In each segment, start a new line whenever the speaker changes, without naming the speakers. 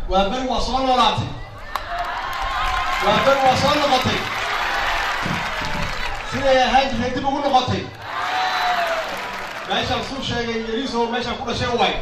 وابن وصل ولاتي وابن وصل نقطي سيدي هاي هدي بقول نقطي ماشي الصوت شيء يريسو ماشي كل شيء واي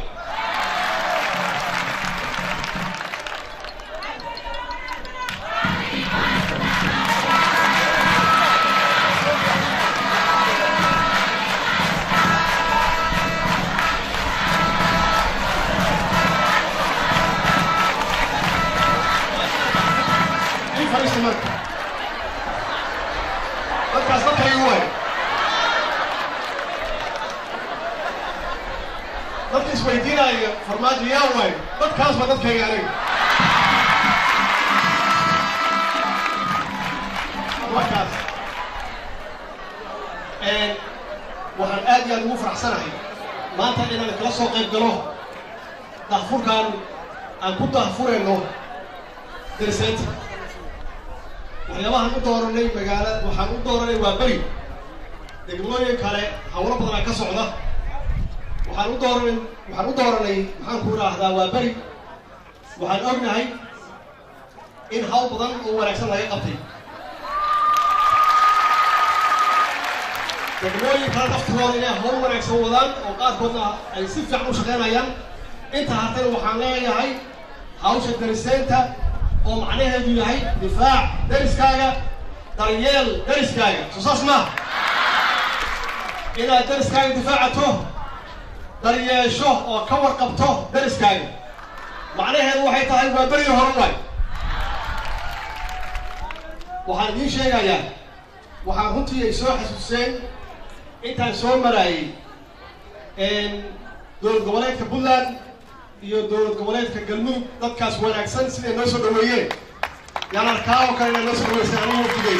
فرماجي يا وين بودكاست بدك يعني بودكاست وحن آدي أنا مفرح سنة ما أنت إن الكلاس وقيد له دهفور كان أنا كنت دهفور إنه درست وحيلا هم دورني مجالات وحن دورني وبري دقلوني كله حوله بدنا كسرنا waxaan u dooranay maxaan ku raahdaa waa bari waxaan ognahay in hawl badan oo wanaagsan laga qabtay degmooyin kala naftooda inay hawl wanaagsan wadaan oo qaarkoodna ay si fiican u shaqaynayaan inta hartana waxaan leeyahay hawsha dariseenta oo macnaheedu yahay difaac dariskaaga daryeel dariskaaga soo saas ma inaad dariskaaga difaacato daryeesho oo ka warqabto dariskaaga macnaheedu waxay tahay waa bari hore waay waxaan idiin sheegayaa waxaan runtii ay soo xasuuseen intaan soo marayay dowlad goboleedka Puntland iyo dowlad goboleedka Galmudug dadkaas wanaagsan siday noo soo dhaweeyeen yaan arkaa oo kale noo soo dhaweeyeen anigu waqtigay